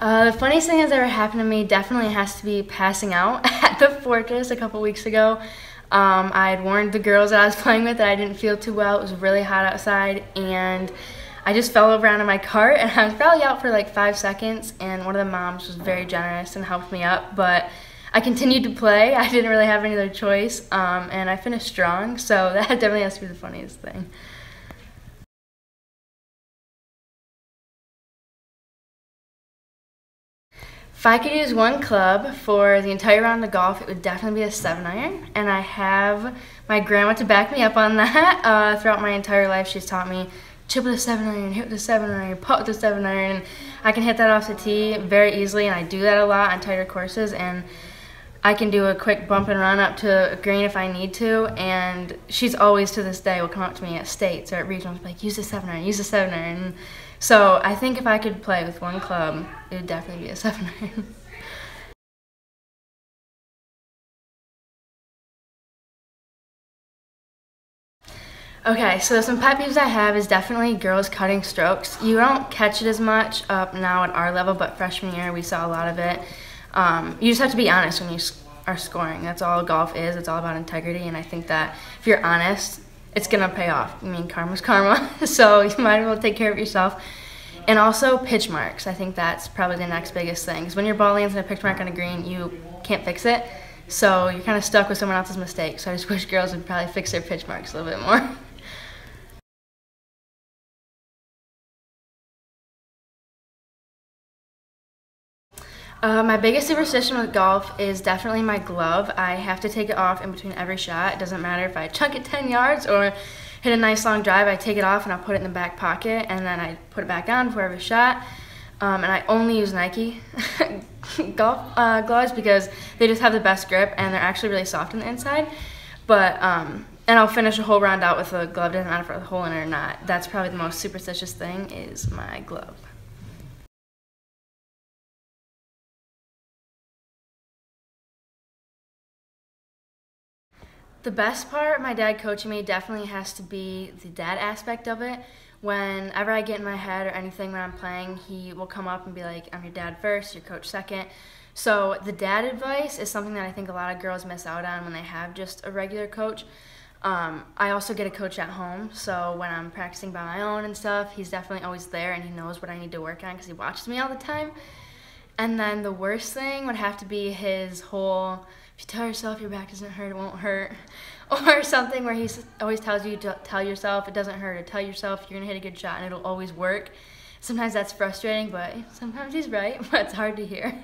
The funniest thing that's ever happened to me definitely has to be passing out at the Fortress a couple weeks ago. I had warned the girls that I was playing with that I didn't feel too well. It was really hot outside, and I just fell over onto my cart, and I was probably out for like 5 seconds, and one of the moms was very generous and helped me up, but I continued to play. I didn't really have any other choice, and I finished strong, so that definitely has to be the funniest thing. If I could use one club for the entire round of golf, it would definitely be a 7-iron, and I have my grandma to back me up on that. Throughout my entire life, she's taught me chip with a 7-iron, hit with a 7-iron, putt with a 7-iron, and I can hit that off the tee very easily, and I do that a lot on tighter courses, and I can do a quick bump and run up to a green if I need to, and she's always to this day will come up to me at states or at regionals and be like, use the 7-iron, use the 7-iron. So I think if I could play with one club, it would definitely be a 7-iron. Okay, so some pet peeves I have is definitely girls cutting strokes. You don't catch it as much up now at our level, but freshman year we saw a lot of it. You just have to be honest when you are scoring. That's all golf is. It's all about integrity, and I think that if you're honest, it's going to pay off. I mean, karma's karma, so you might as well take care of yourself. And also pitch marks. I think that's probably the next biggest thing. Because when your ball lands in a pitch mark on a green, you can't fix it. So you're kind of stuck with someone else's mistake. So I just wish girls would probably fix their pitch marks a little bit more. My biggest superstition with golf is definitely my glove. I have to take it off in between every shot. It doesn't matter if I chunk it 10 yards or hit a nice long drive. I take it off and I'll put it in the back pocket, and then I put it back on before every shot. And I only use Nike golf gloves because they just have the best grip, and they're actually really soft on the inside. But and I'll finish a whole round out with a glove. Doesn't matter if it's a hole in it or not. That's probably the most superstitious thing is my glove. The best part, my dad coaching me, definitely has to be the dad aspect of it. Whenever I get in my head or anything when I'm playing, he will come up and be like, I'm your dad first, your coach second. So the dad advice is something that I think a lot of girls miss out on when they have just a regular coach. I also get a coach at home, so when I'm practicing by my own and stuff, he's definitely always there, and he knows what I need to work on because he watches me all the time. And then the worst thing would have to be his whole, if you tell yourself your back doesn't hurt, it won't hurt, or something where he always tells you to tell yourself it doesn't hurt, or tell yourself you're going to hit a good shot and it'll always work. Sometimes that's frustrating, but sometimes he's right, but it's hard to hear.